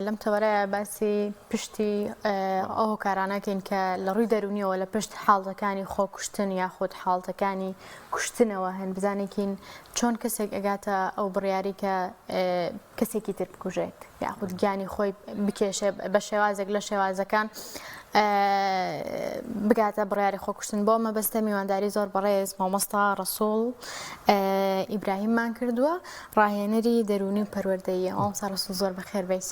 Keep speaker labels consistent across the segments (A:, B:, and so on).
A: لەم تەوەرەیە باسی پشتی ئەو هۆکارانەکەین کە لە ڕووی دەرونیەوە لە پشت حاڵەکانی خۆکوشتن یاخود حاڵەکانی کوشتنەوە هەن بزانێکین چۆن کەسێک ئەگاتە ئەو بڕیاری کە کەسێکی تر بکوژێت یاخود گیانی خۆی بکێشێ بە شێوازێک لە شێوازەکان بگاتە بڕیاری خۆکوشتن بۆ مەبەستە میوانداری زۆر بەڕێز مامۆستا ڕەسوڵ ئیبراهیممان کردووە ڕاهێنەری دەرونی و پەروەردەییە مامۆستا ڕەسوڵ زۆر بەخێر بیت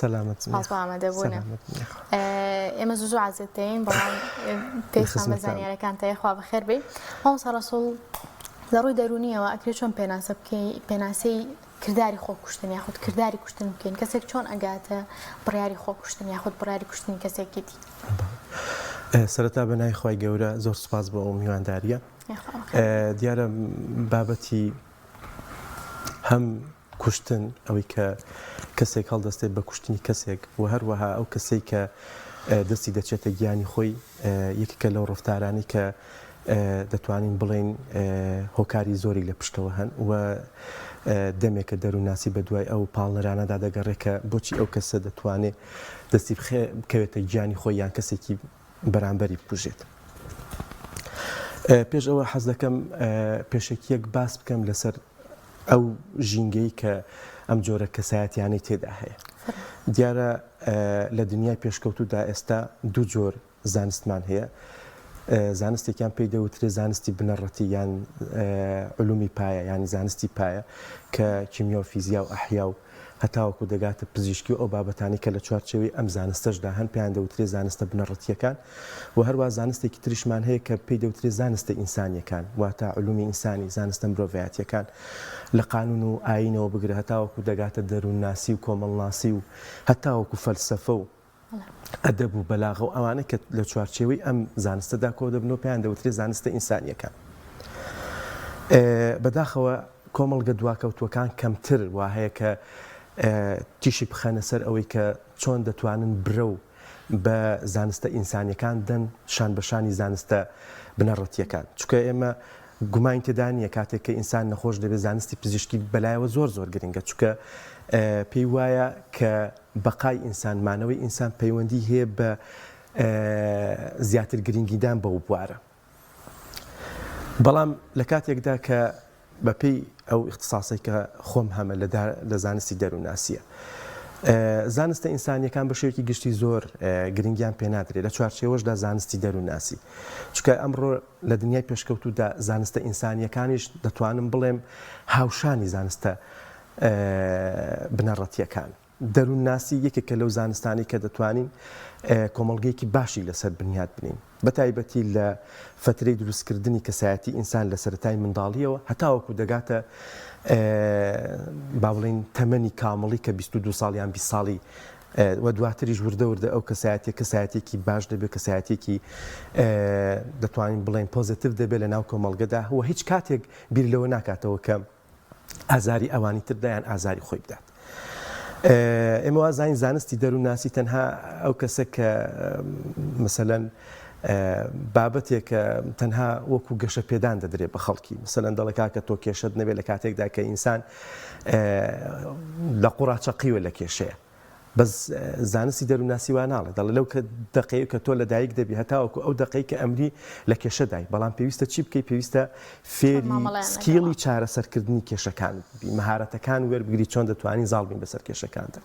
A: سپاس بۆ ئامادەبوونە ئێمە زوو عەزیزترین بەڵام پێویستمان بە زانیاریەکانتەیە خوا بەخێر بیت مامۆستا ڕەسوڵ لە ڕووی دەرونیەوە ئەکرێت چۆن پێناسە بکەین پێناسەی کردداری خۆکوشتن یاخود کردداری کوشتن بکەین کەسێک چۆن ئەگاتە بڕیاری خۆکوشتن یاخود بڕیاری کوشتنی کەسێکی دی
B: سەرەتا بەنای خی گەورە زۆر سپاس بۆ ئەو میوانداریە دیارە بابەتی هەم کوشتن ئەوەی کە کەسێک هەڵدەستێت بە کوشتنی کەسێک و هەروەها ئەو کەسێک کە دەستی دەچێتە گیانی خۆی یەکێکە لەو ڕفتارانی کە دەتوانین بڵێن هۆکاری زۆری لە پشتەوە هەن و دەمێکە دەرووناسی بە دوای ئەو پاڵنەرانەدا دەگەڕێکە بۆچی ئەو کەسە دەتوانێت دەستی بکەوێتە گیانی خۆی یان کەسێکی بەرامبەری بکوژێت. پێش ئەوە حەز دەکەم پێشێکیەک باس بکەم لەسەر ئەو ژینگەی کە ئەم جۆرە کەسایەتیانەی تێدا هەیە. دیارە لە دنیای پێشکەوتوودا ئێستا دوو جۆر زانستمان هەیە. زانستێکیان پێی دەوترێت زانستی بنەڕەتی یان علومی پایە ینی زانستی پایە کە کیمیا و فیزیا و ئەحیا و هەتاوەکو دەگاتە پزیشکی و ئەو بابەتانی کە لە چوارچێوەی ئەم زانستەشدا هەن پێیان دەوترێت زانستە بنەڕەتیەکان و هەروە زانستێکی تریشمان هەیە کە پێی دەوترێت زانستە ئینسانیەکان واتە علومی ئینسانی زانستە مرۆڤایەتیەکان لە قانون و ئاینەوە بگرە هەتاوەکو دەگاتە دەروونناسی و کۆمەڵناسی و هەتاوەکو فەلسەفە و ئەدەب و بەلاغە و ئەوانە کە لە چوارچێوەی ئەم زانستەدا کۆ دەبنەوە پێیان دەوترێت زانستە ئینسانیەکان. بەداخەوە کۆمەڵگە دواکەوتوەکان کەمتر وا هەیە کە تیشی بخەنە سەر ئەوەی کە چۆن دەتوانن برە و بە زانستە ئینسانیەکان دەن شان بەشانی زانستە بنەڕەتیەکان چونکە ئێمە گومان تێدا نییە کاتێک کە ئینسان نەخۆش دەبێت زانستی پزیشکی بەلایەوە زۆر زۆر گرنگە چونکە پێی وایە کە بەقای ئینسانمانەوەی ئینسان پەیوەندی هەیە بە زیاتر گرنگیدان بەو بوارە. بەڵام لە کاتێکدا کە بەپێی ئەو اختصاسی کە خۆم هەمە لە زانستی دەروونناسیە زانستە ئینسانیەکان بە شێوەیەکی گشتی زۆر گرنگیان پێ نادرێت لە چوارچێوەشدا زانستی دەروونناسی چونکە ئەمڕۆ لە دنیای پێشکەوتوودا زانستە ئینسانیەکانیش دەتوانم بڵێم هاوشانی زانستە بنەڕەتیەکان دەروونناسی یەکێکە لەو زانستانی کە دەتوانین کۆمەڵگەیەکی باشی لەسەر بنیاد بنین بەتایبەتی لە فترەی دروستکردنی کەسایەتی ئینسان لە سەرەتای منداڵیەوە هەتاوەکو دەگاتە با بڵێن تەمەنی کامڵی کە 22 ساڵیان 20 ساڵی و دواتریش وردە وردە ئەو کەسایەتێکی باش دەبێت کەسایەتێکی دەتوانین بڵێن پۆزیتیڤ دەبێت لە ناو کۆمەڵگەدا و هیچ کاتێک بیر لەوە ناکاتەوە کە ئازاری ئەوانی تردایان ئازاری خۆی بدات. ئێمە وازانین زانستی دەروونناسی تەنها ئەو کەسە کە مەسەلەن بابەتێکە تەنها وەکو گەشە پێدان دەدرێت بە خەڵکی مەسەلەن دەڵێکا کە تۆ کێشت نەبێت لە کاتێکدا کە ئینسان لە قوڕاچەقیوە لە کێشەیە بەس زانستی دەروونناسی وا ناڵێت دەڵێ لەو دقەیە کە تۆ لە دایک دەبی هەتاوەکو ئەو دقەی کە ئەمری لە کێشەدای بەڵام پێویستە چی بکەی پێویستە فێری سکیڵی چارەسەرکردنی کێشەکان مەهارەتەکان وەربگری چۆن دەتوانین زاڵ بین بەسەر کێشەکاندا.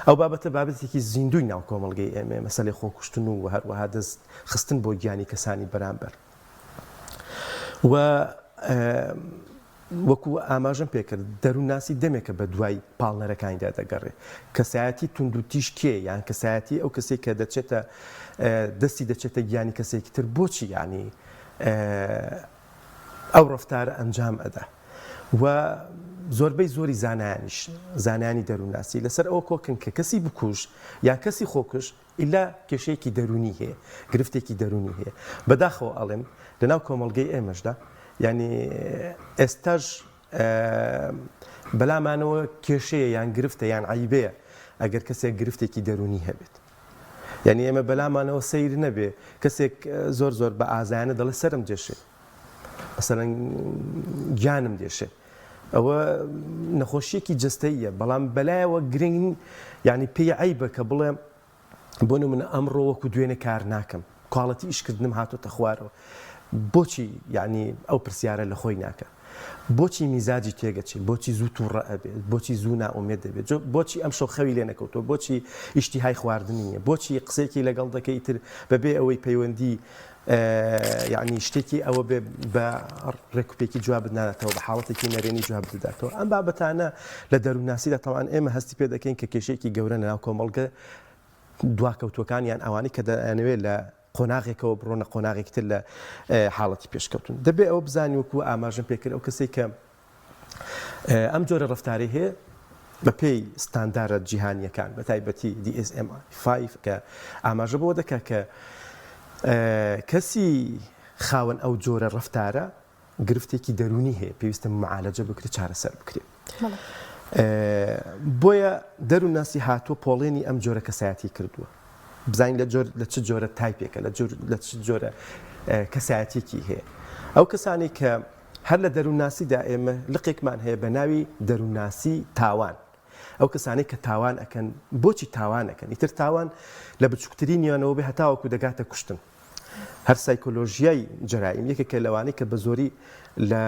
B: ئەو بابەتە بابەتێکی زیندوی ناو کۆمەڵگەی ئێمە مەسەلەی خۆکوشتن و هەروەها دەست خستن بۆ گیانی کەسانی بەرامبەر و وەکو ئاماژەم پێکرد دەروونناسی دەمێکە بە دوای پاڵنەرەکانیدا دەگەڕێ کەسایەتی تونند و تیژ کێ یان کەسایەتی ئەو کەسێک کە دەچێتە دەستی دەچێتە گیانی کەسێکی تر بۆچی ینی ئەو ڕەفتارە ئەنجام ئەدا و زۆربەی زۆری زانایانی دەروونناسی لەسەر ئەوە کۆکن کە کەسی بکوژ یان کەسی خۆکش ئیلا کێشەیەکی دەرونی هەیە گرفتێکی دەرونی هەیە بەداخەوە ئەڵێم لەناو کۆمەڵگەی ئێمەشدا ینی ئێستاش بەلامانەوە کێشەیە یان گرفتە یان عیبەیە ئەگەر کەسێک گرفتێکی دەرونی هەبێت یعنی ئێمە بەلامانەوە سەیر نەبێ کەسێک زۆر زۆر بە ئازایانە دەڵێ سەرم دێشێ مەسەڵەن گیانم دێشێ ئەوە نەخۆشیەکی جستەیە بەڵام بەلایەوە گرنگ یعنی پێی عیبە کە بڵێ بۆ من ئەمڕۆ وەکو دوێنێ کار ناکەم کواڵەتی ئیشکردنم هاتوۆتە خوارەوە بۆچی یعنی ئەو پرسیارە لە خۆی ناکە بۆچی میزاجی تێگەچێت بۆچی زوو تووڕە ئەبێت بۆچی زوو ناومێت دەبێت بۆچی ئەم شەو خەوی لێ نەکەوتەوە بۆچی ئیشتیهای خواردنی نییە بۆچی قسێکی لەگەڵ دەکەی تر بەبێ ئەوەی پەیوەندی یعنی شتێکی ئەوە بێ بە ڕێکوپێکی جواب بدناتەوە بە حاڵەتێکی نەرێنی جواب بداتەوە ئەم بابەتانە لە دەروونناسیدا تەوان ئێمە هەستی پێ دەکەین کە کێشەیەکی گەورە لەناو کۆمەڵگە دواکەوتوەکانیان ئەوانی کە دەیانەوێت لە قۆناغێکەوە بڕۆنە قۆناغێکتر لە حاڵەتی پێشکەوتن دەبێ ئەوە بزانانی وەکو ئاماژم پێکرد ئەو کەسێک کە ئەم جۆرە ڕفتاری هەیە بە پێی ستاندارە جیهانیەکان بە تایبەتی DSM-5 کە ئاماژە بۆ دەکات کە کەسی خاوەن ئەو جۆرە ڕفتارە گرفتێکی دەرونی هەیە پێویستە معالەجە بکرێت چارەسەر بکرێت بۆیە دەروونناسی هاتووە پۆڵێنی ئەم جۆرە کەسایەتی کردووە بزانین لە چ جۆرە تایپێکە لە چ جۆرە کەسایەتێکی هەیە ئەو کەسانی کە هەر لە دەروونناسیدا ئێمە لقێکمان هەیە بە ناوی دەروونناسی تاوان ئەو کەسانی کە تاوان ئەکەن بۆچی تاوان ئەکەن ئیتر تاوان لە بچووکترین یانەوە بێ هەتاوەکو دەگاتە کوشتن هەر سایکۆلۆژیای جەرائیم یەکێکە لەوانەی کە بە زۆری لە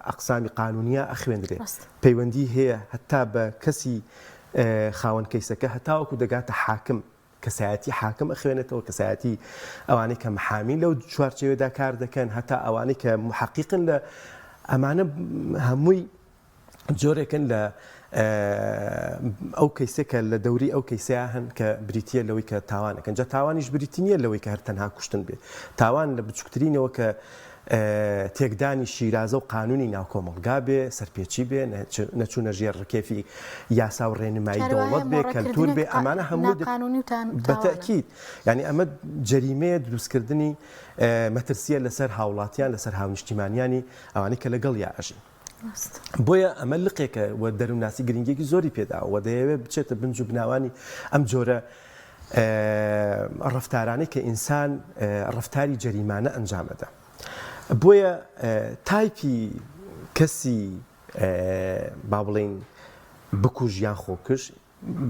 B: ئەقسامی قانونیە ئەخوێنرێت پەیوەندی هەیە هەتا بە کەسی خاوەن کەیسەکە هەتاوەکو دەگاتە حاکم کەسایەتی حاکم ئەخوێنێتەوە کەسایەتی ئەوانەی کە محامین لەو چوارچێوەدا کار دەکەن هەتا ئەوانەی کە محققن لە ئەمانە هەمووی جۆرێکن لە ئەو کەیسێکە لە دەوری ئەو کەیسەیە هەن کە بریتە لەوەی کە تاوانەکەن جا تاوانیش بریتی نییە لەوەی کە هەر تەنها کوشتن بێت تاوان لە بچووکترینەوە کە تێکدانی شیرازە و قانونی ناو کۆمەڵگا بێ سەرپێچی بێ نەچوونە ژێر ڕکێفی یاسا و ڕێنمایی دەوڵەت بێ کەلتور بێ ئەمانە هەموو بەتەکید ینی ئەمە جەریمەیە دروستکردنی مەترسیە لەسەر هاوڵاتیان لەسەر هاونیشتیمانیانی ئەوانەی کە لەگەڵ یاژین بۆیە ئەمە لقێکە و دەروونناسی گرنگێکی زۆری پێدا و دەیەوێت بچێتە بنج و بناوانی ئەم جۆرە ڕفتارانەی کە ئینسان ڕفتاری جەریمانە ئەنجامەدا بۆیە تایپی کەسی با بڵێن بکوژیان خۆکش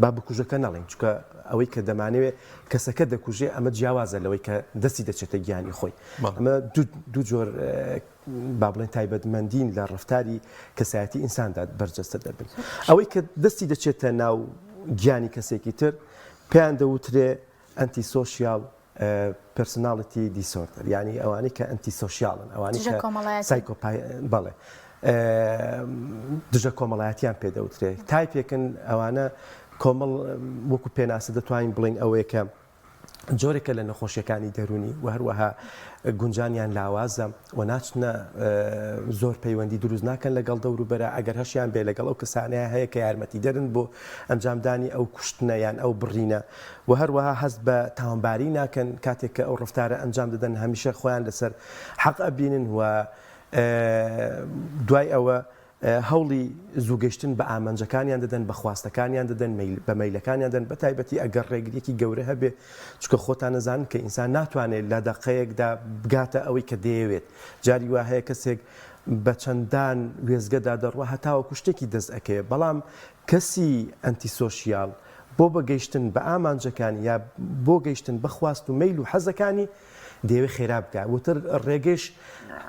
B: با بکوژەکە نەڵێن چکە ئەوەی کە دەمانەوێت کەسەکە دەکوژێ ئەمە جیاوازە لەوەی کە دەستی دەچێتە گیانی خۆی ئەمە دوو جۆر با بڵێن تایبەتمەندین لە ڕفتاری کەسایەتی ئینساندا بەرجەستە دەبن ئەوەی کە دەستی دەچێتە ناو گیانی کەسێکی تر پێیان دەوترێ ئەنتی سۆشیال پرسناڵیتی دیسۆردەر یعنی ئەوانەی کە ئەنتی سۆشیاڵن ئەوانەی کە سایکۆپای بەڵێ دژە کۆمەڵایەتیان پێدەوترێ تایپێکن ئەوانە کۆمەڵ وەکو پێناسە دەتوانین بڵین ئەوەیە کە جۆرێکە لە نەخۆشیەکانی دەرونی و هەروەها گونجانیان لاوازە و ناچنە زۆر پەیوەندی دروست ناکەن لەگەڵ دەوروبەرە ئەگەر هەشیان بێ لەگەڵ ئەو کەسانەیە هەیە کە یارمەتی دەرن بۆ ئەنجامدانی ئەو کوشتنە یان ئەو بڕینە و هەروەها هەست بە تاوانباری ناکەن کاتێک کە ئەو ڕفتارە ئەنجام دەدەن هەمیشە خۆیان لەسەر حەق ئەبینن و دوای ئەوە هەوڵی زووگەشتن بە ئامانجەکانیان دەدەن بە خواستەکانیان دەدەن بە مەیلەکانیان دەن بە تایبەتی ئەگەر ڕێگریەکی گەورە هەبێ چکە خۆتان نەزانن کە ئینسان ناتوانێت لە دەقەیەکدا بگاتە ئەوەی کە دەیەوێت جاری وا هەیە کەسێک بە چەندان وێزگەدا دەڕوە هەتاوەکو شتێکی دەست ئەکەوێت بەڵام کەسی ئەنتی سۆشیال بۆ بەگەیشتن بە ئامانجەکانی یا بۆ گەیشتن بەخواست و مەیل و حەزەکانی دەیەوێت خێرا بکات وتر ڕێگەش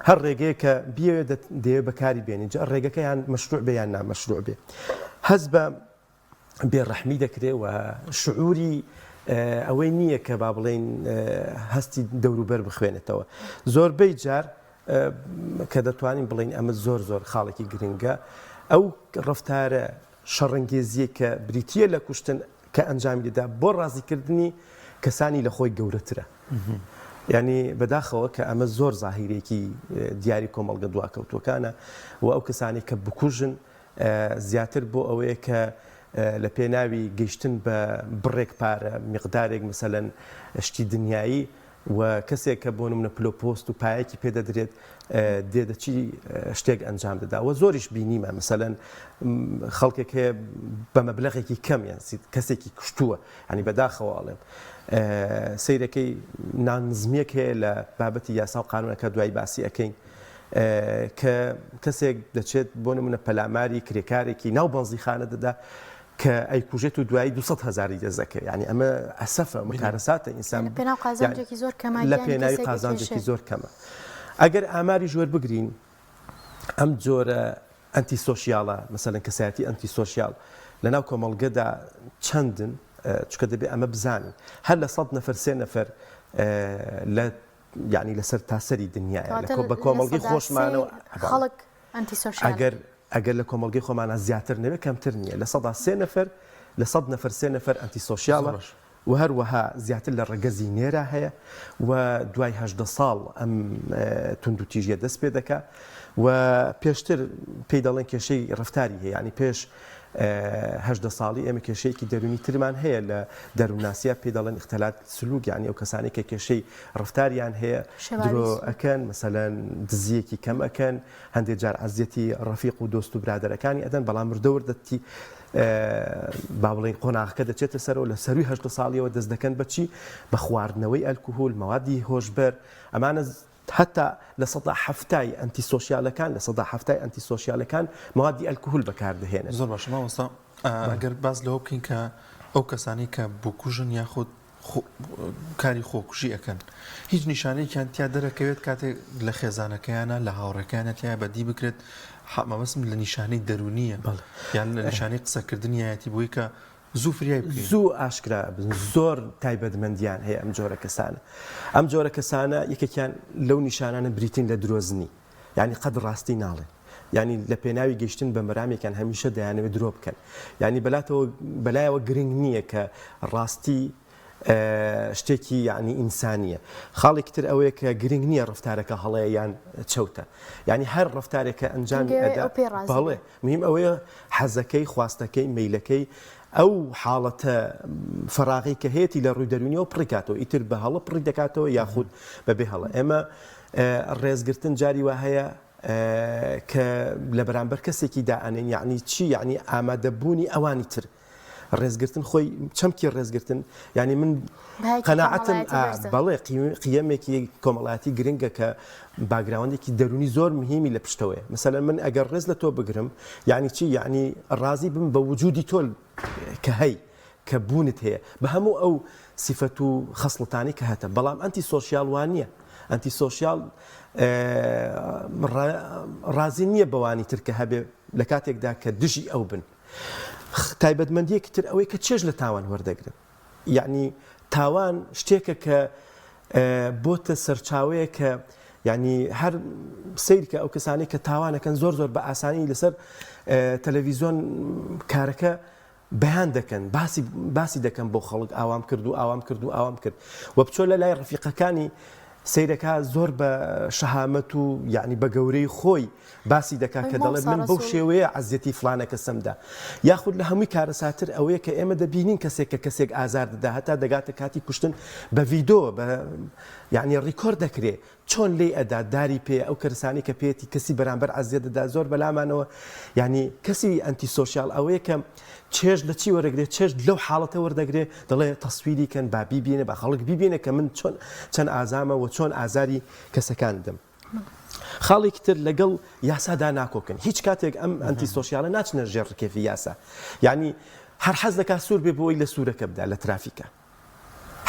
B: هەر ڕێگەیە کە بیاوێت دەیەوێت بەکاری بێنی ڕێگەکەیان مەشروع بێ یان نامەشروع بێ هەز بە بێڕەحمی دەکرێت و شعوری ئەوەی نییە کە با بڵێن هەستی دەوروبەر بخوێنێتەوە زۆربەی جار کە دەتوانین بڵین ئەمە زۆر خاڵێکی گرنگە ئەو ڕفتارە شەڕەنگێزیە کە بریتە لە کوشتن کە ئەنجامی دەدا بۆ ڕازیکردنی کەسانی لە خۆی گەورەترە ینی بەداخەوە کە ئەمە زۆر زاهیرێکی دیاری کۆمەڵگە دواکەوتوەکانە و ئەو کەسانی کە بکوژن زیاتر بۆ ئەوەیە کە لە پێناوی گەیشتن بە بڕێک پارە میقدارێک مەسەلەن شتی دنیایی و کەسێک کە بۆ نمونە پلۆپۆست و پایەکی پێدەدرێت دێدەچی شتێک ئەنجام دەدا و زۆریش بینیمە مەسەلەن خەڵکێک هەیە بە مەبلەغێکی کەم یان کەسێکی کوشتووە ینی بەداخەواڵێم سیرەکەی نانزمیەک هەیە لە بابەتی یاسا و قانونەکە دوای باسی ئەەکەین کە کەسێک دەچێت بۆ نمونە پەلاماری کرێکارێکی ناو بەنزیخانە دەدا کە ئەیکوژێت و دوایی 200,000 دەزەکە یعنی ئەمە ئەسەفە مکارەساتە ئینسان
A: لە پێناو قازانجێکی زۆر کەمە
B: لە پێناوی قازانجێکی زۆر کەمە ئەگەر ئاماری ژوەر بگرین ئەم جۆرە ئەنتی سۆشیاڵە مەسەلەن کەسایەتی ئەنتی سۆشیال لەناو کۆمەڵگەدا چەندن چکە دەبێ ئەمە بزانین هەر لە 100 نەفەر 3 نەفەر لە یعنی لەسەر تاسەری دنیاە بە کۆمەڵگەی خۆشمانەوە
A: خەڵک ئەنتی سۆشیال
B: ئەگەر لە کۆمەڵگەی خۆمانە زیاتر نەوێ کەمتر نییە لە 3 نەفەر لە 100 نەفەر 3 نەفەر ئەنتی سۆشیالە و هەروەها زیاتر لە ڕێگەزی نێرا هەیە و دوای 18 ساڵ ئەم تونند و تیژیە دەست پێ دەکا و پێشتر پێی دەڵێن کێشەی ڕفتاری هەیە ینی پێش 18 ساڵی ئێمە کێشەیەکی دەرونی ترمان هەیە لە دەروونناسیە پێی دەڵێن اختەلات سلوک یعنی ئەو کەسانی کە کێشەی ڕفتاریان هەیە درۆ ئەکەن مەسەلەن دزیەکی کەم ئەکەن هەندێک جار عەزیەتی ڕەفیق و دۆست و برادەرەکانی ئەدەن بەڵام مردەوردەتی با بڵێن قۆناغەکە دەچێتە سەرەوە لە سەروی 18 ساڵیەوە دەست دەکەن بەچی بە خواردنەوەی ئەلکوهۆل مەوادی هۆشبەر ئەمانە حتا لە 170 ئەنتی سۆشیالەکان لە 170 ئەنتی سۆشیالەکان مەوادی ئەلکوهۆل بەکاردەهێنن
C: زۆر باش مامۆستا ئەگەر باز لەوە بکەین کە ئەو کەسانی کە بکوژن یاخود کاری خۆکوژی ئەەکەن هیچ نیشانەیەکیان تیا دەرەکەوێت کاتێک لە خێزانەکەیانە لە هاوڕەکانە تیا بەدی بکرێت مەبەستم لە نیشانەی دەرونیە یان لە نیشانەی قسەکردنیایەتی بۆی کە زوو فریای بکەین
B: زوو ئاشکرا بن زۆر تایبەتمەندیان هەیە ئەم جۆرە کەسانە ئەم جۆرە کەسانە یەکێکیان لەو نیشانانە بریتین لە درۆزنی یعنی قەد ڕاستی ناڵێن ینی لە پێناوی گەشتن بە مەرامێکیان هەمیشە دەیانەوێت درۆ بکەن ینی بەلایەوە گرنگ نییە کە ڕاستی شتێکی یعنی ئینسانیە خاڵێکی تر ئەوەیە کە گرنگ نییە ڕفتارەکە هەڵەیە یان چەوتە ینی هەر ڕفتارێکە ئەنجامی ئەدا بەڵێ مهم ئەوەیە حەزەکەی خواستەکەی میلەکەی ئەو حاڵەتە فراغی کە هەیەی لە ڕووی دەرونیەوە پڕیکاتەوە ئیتر بە هەڵە پڕی دەکاتەوە یاخود بەبێ هەڵە ئێمە ڕێزگرتن جاری وا هەیە کە لە بەرامبەر کەسێکی دائەنێن یعنی چی یعنی ئامادەبوونی ئەوانی تر ڕێزگرتن خۆی چەمکی ڕێزگرتن ینی من قەناعەتم بەڵێ قیەمێکی کۆمەڵایەتی گرنگە کە باگراوندێکی دەرونی زۆر مهمی لە پشتەوەیە مثلا من ئەگەر ڕێز لە تۆ بگرم یعنی چی یعنی ڕازی بم بە وجودی تۆ کە هەی کە بوونت هەیە بە هەموو ئەو سیفەت و خەسڵەتانی کە هەتە بەڵام ئەنتی سۆشیال وانە ئەنتی سۆشیال ڕازی نییە بەوانی ترکە هەبێ لە کاتێکدا کە دژی ئەو بن تایبەتمەندیەکی تر ئەوەی کە چێژ لە تاوان وەردەگرن یعنی تاوان شتێکە کە بۆتە سەرچاوەیە کە ینی هەر سیرکە ئەو کەسانی کە تاوانەکەن زۆر زۆر بە ئاسانی لەسەر تەلەڤیزۆن کارەکە بەیان دەکەن باسی دەکەن بۆ خەڵک ئاوام کرد و ئاوام کرد و ئاوام کرد و بچۆ لە لای ڕەفیقەکانی سیرەکە زۆر بە شەهامەت و یعنی بە گەورەی خۆی باسی دەکات کە دەڵێت من بەو شێوەیە عەزیەتی فلانە کەسەمدا یاخود لە هەمووی کارەساتر ئەوەیە کە ئێمە دەبینین کەسێک کە کەسێک ئازار دەدا هەتا دەگاتە کاتی کوشتن بە ڤیدۆ بە یعنی ڕیکۆرد دەکرێت چۆن لێ ئەدا داری پێ ئەو کەسانی کە پێێتی کەسی بەرامبەر عەزیەت دەدا زۆر بەلامانەوە یعنی کەسی ئەنتی سۆشیال ئەوەیە کە چێژ لە چی وەرەگرێت چێژ لەو حاڵەتە وەردەگرێت دەڵێ تەسویری کەن با بیبینە بە خەڵک بیبینە کە من چەند ئازامە و چۆن ئازاری کەسەکان دەم خاڵێکی تر لەگەڵ یاسادا ناکۆکن هیچ کاتێک ئەم ئەنتی سۆشیالە ناچنە ژێر ڕکێفی یاسا یعنی هەر حەز دەکا سوور بێ بۆی لە سوورەکە بدا لە ترافیکە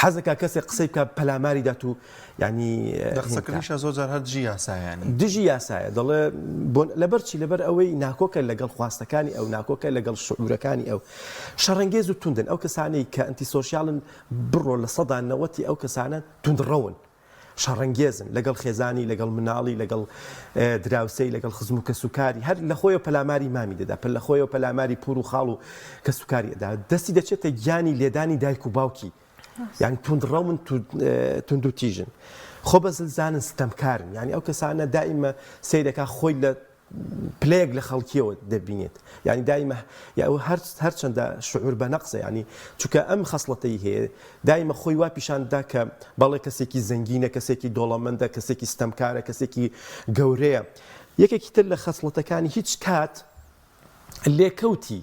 B: حەز دەکا کەسێک قسەی بکە پەلاماری دات و ینی
C: قسەکردنیشە زۆر جار هەر دژی یاسایانی
B: دژی یاسایە دەڵێ لەبەرچی لەبەر ئەوەی ناکۆکە لەگەڵ خواستەکانی ئەو ناکۆکە لەگەڵ شعورەکانی ئەو شەڕەنگێز و توندن ئەو کەسانەی کە ئەنتی سۆشیالن بڕۆ لە 190 ئەو کەسانە توندڕەون شەڕەنگێزن لەگەڵ خێزانی لەگەڵ مناڵی لەگەڵ دراوسەی لەگەڵ خزم و کەسوکاری هەر لە خۆی و پەلاماری مامی دەدا پل لە خۆی و پەلاماری پور و خاڵ و کەسوکاری ئەدا دەستی دەچێتە گیانی لێدانی دایک و باوکی یعنی توندڕەون تند و تیژن خۆ بەزلزانن ستەمکارن یعنی ئەو کەسانە دائیمە سیرەکە خۆی لە پلەیەک لە خەڵکیەوە دەبینێت یعنی دائیمە هەرچەندە شعور بە نەقسە یعنی چونکە ئەم خەسڵەتەی هەیە دائیمە خۆی وا پیشاندا کە بەڵێ کەسێکی زەنگینە کەسێکی دۆڵەمەندە کەسێکی ستەمکارە کەسێکی گەورەیە یەکێکی تر لە خەسڵەتەکانی هیچ کات لێکەوتی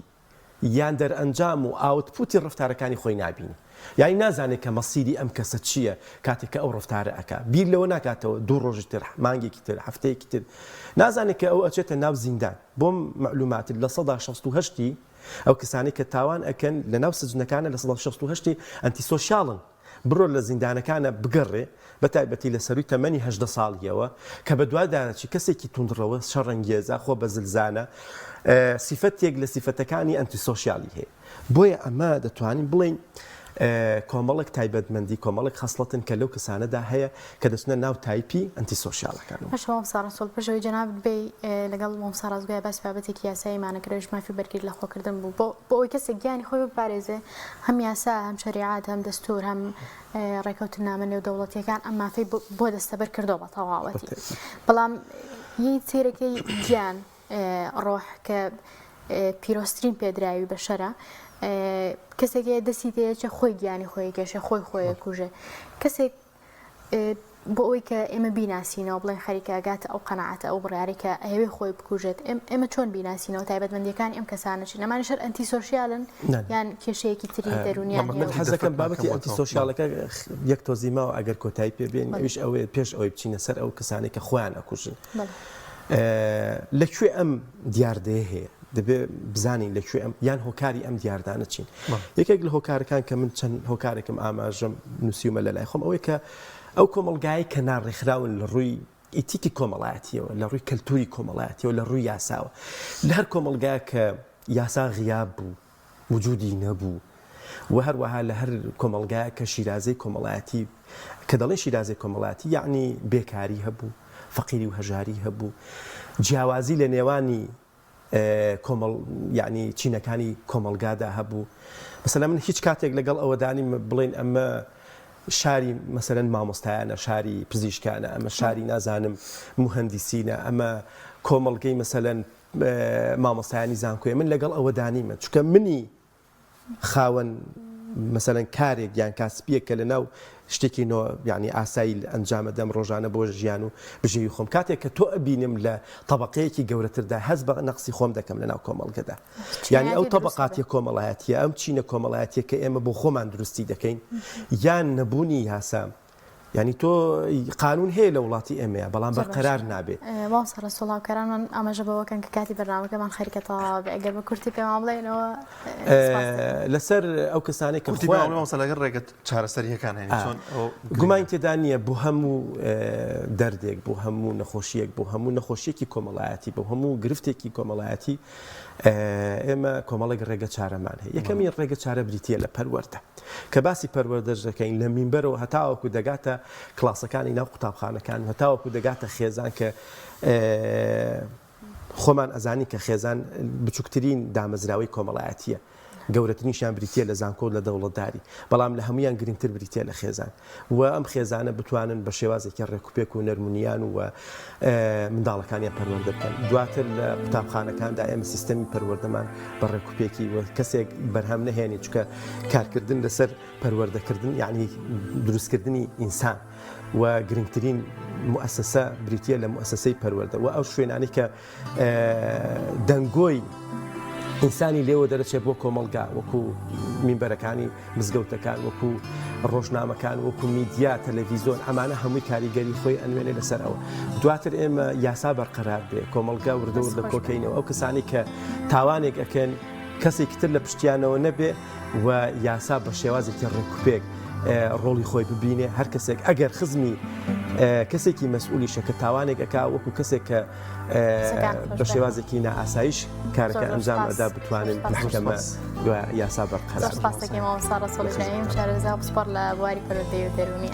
B: یان دەرئەنجام و ئاوتپوتی ڕفتارەکانی خۆی نابینی یعنی نازانێت کە مەسیری ئەم کەسە چییە کاتێک کە ئەو ڕفتارە ئەکا بیر لەوە ناکاتەوە 2 ڕۆژی تر مانگێکی تر هەفتەیەکی تر نازانێت کە ئەو ئەچێتە ناو زیندان بۆم معلوماتت لە 1960 ئەو کەسانی کە تاوان ئەکەن لە ناو سجنەکانە لە 1960 ئەنتیسۆشیاڵن بڕۆ لە زیندانەکانە بگەڕێ بەتایبەتی لە سەروی تەمەنی 18 ساڵیەوە کە بە دوادانەچی کەسێکی توندڕەوە شەڕەنگێزە خۆ بە زلزانە سیفەتێک لە سیفەتەکانی ئەنتیسۆشیالی هەیە بۆیە ئەمە دەتوانین بڵین کۆمەڵک تایبەتمەندی کۆمەڵک خەسڵەتن کە لەو کەسانەدا هەیە کە دەچنە ناو تایپی ئەنتیسۆشیالەکانەوە.
A: پاشەوە ساڕسۆڵ پێشەوەی جەناب بێ لەگەڵ مامۆستا ڕازگۆیە باسی بابەتێکی یاساییمانەکرێژ مافی بەرگیر لە خۆکردن بوو بۆ ئەوی کەسێک گیانی خۆی بپارێزێ هەم یاسا هەم شەریعات هەم دەستور هەم ڕێکەوتنامە نێودەوڵەتیەکان ئەم مافەی بۆ دەستەبەر کردەوە بە تەواوەتی بەڵام یەی سێرەکەی گیان ڕۆح کە پیرۆسترین پێدراوی بەشەرە کەسێکی دەستی تێچە خۆی گیانی خۆی گەشە خۆی کوژێ کەسێک بۆ ئەوی کە ئێمە بیناسیینەوە بڵێن خەریکاگات ئەو قەنەعاتە ئەو بڕیاری کە هەوێ خۆی بکوژێت ئێمە چۆن بیناسیینەوە تایبەتمەندیەکان ئەم کەسانەچی نەمانی شەر ئەنتیسۆشیالن یان کێشەیەکی تری دەرونیان
B: حەزەکەم بابەتی ئەنتیسۆشیالەکە یەک تۆزیمەوە ئەگەر کۆتایی پێبێن ئەویش ئەوەیە پێش ئەوەی بچینە سەر ئەو کەسانی کە خۆیان ئەکوژن لەکوێ ئەم دیاردەیە هەیە دەبێ بزانین لەکوێ ئەم یان هۆکاری ئەم دیاردانە چین یەکێک لە هۆکارەکان کە من چەند هۆکارێکم ئاماژەم نووسیومە لە لای خۆم ئەوەی کە ئەو کۆمەلگای کە ناڕێکخراون لە ڕووی ئیتیکی کۆمەڵایەتیەوە لە ڕووی کەلتوری کۆمەڵایەتیەوە لە ڕووی یاساوە لە هەر کۆمەلگای کە یاسا غیاب بوو وجودی نەبوو و هەروەها لە هەر کۆمەلگای کە شیرازەی کۆمەڵایەتی کە دەڵێن شیرازەی کۆمەڵایەتی یعنی بێکاری هەبوو فەقیری و هەژاری هەبوو جیاوازی لە نێوانی یعنی چینەکانی کۆمەلگادا هەبوو مەسەلا من هیچ کاتێک لەگەڵ ئەوەدانی بڵێن ئەمە شاری مەسەرەن مامۆستایانە شاری پزیشکانە ئەمە شاری نازانم موهەندیسینە ئەمە کۆمەڵگەی مەسەلەن مامۆستایانی زانکۆیە من لەگەڵ ئەوەدانیمە چونکە منی خاوەن مەسەلەن کارێک یان کاسبیە کە لە ناو شتێکی یعنی ئاسایی ئەنجامە دەم ڕۆژانە بۆ ژیان و بژێوی خۆم کاتێک کە تۆ ئەبینم لە طبقەیەکی گەورەتردا هەز بە نەقسی خۆم دەکەم لە ناو کۆمەڵگەدا یعنی ئەو طبقاتی کۆمەڵایەتیە ئەم چینە کۆمەڵایەتیە کە ئێمە بۆ خۆمان دروستی دەکەین یان نەبوونی یاسام یعنی تۆ قانون هەیە لە وڵاتی ئێمەیە بەڵام بەرقەرار نابێ
A: سەرە سوڵاوکەرانمان ئەمەژە بەوەکەن کە کاتی بەرنامەکەمان خەریکەتەوە ئەگەر بە کورتی پێمان بڵێنەوە
B: لەسەر ئەو کەسانی کە
C: لەگەر ڕێگەت چارەسەریەکان هەیە
B: گومان تێدا نییە بۆ هەموو دەردێک بۆ هەموو نەخۆشیەک بۆ هەموو نەخۆشیێکی کۆمەڵایەتی بۆ هەموو گرفتێکی کۆمەڵایەتی ئێمە کۆمەڵێک ڕێگە چارەمان هەیە یەکەمی ڕێگە چارە بریتە لە پەروەردە کە باسی پەروەردەش دەکەین لە مینبەرەوە هەتاوەکو دەگاتە کلاسەکانی ناو قوتابخانەکان هەتاوەکو دەگاتە خێزان کە خۆمان ئەزانی کە خێزان بچووکترین دامەزراوی کۆمەڵایەتیە گەورەترینشیان بریتە لە زانکۆ لە دەوڵەتداری بەڵام لە هەمویان گرنگتر بریتە لە خێزان و ئەم خێزانە بتوانن بە شێوازێکی ڕێکوپێک و نەرمونیان و منداڵەکانیان پەروەردە بکەن دواتر لە قوتابخانەکاندا ئێمە سیستەمی پەروەردەمان بە ڕێکوپێکی و کەسێک بەرهەم نەهێنێ چونکە کارکردن لەسەر پەروەردەکردن یعنی دروستکردنی ئینسان و گرنگترین مؤسسە بریتە لە مؤسسەی پەروەردە و ئەو شوێنانی کە دەنگۆی ئینسانی لێوە دەرەچێت بۆ کۆمەلگا وەکو مینبەرەکانی مزگەوتەکان وەکو ڕۆژنامەکان وەکو میدیا تەلەڤیزۆن ئەمانە هەمووی کاریگەری خۆی ئەنوێنێ لەسەر ئەوە دواتر ئێمە یاسا بەرقەرار بێ کۆمەلگا وردەور لە کۆکەینەوە ئەو کەسانی کە تاوانێک ئەکەن کەسێکی تر لە پشتیانەوە نەبێ و یاسا بە شێوازێکی ڕێکوپێک ڕۆڵی خۆی ببینێ هەر کەسێک ئەگەر خزمی کەسێکی مەسئولی شەکە تاوانێک ئەکا وەکو کەسێک کە بە شێوازێکی نائاسایش کارەکە ئەنجام ئەدا بتوانن محکەمە یاسا بەرقەرار
A: سپاسەکەی مامۆستا ڕەسوڵی شارەزا پسپۆر لە بواری پەروەردەی و دەرونی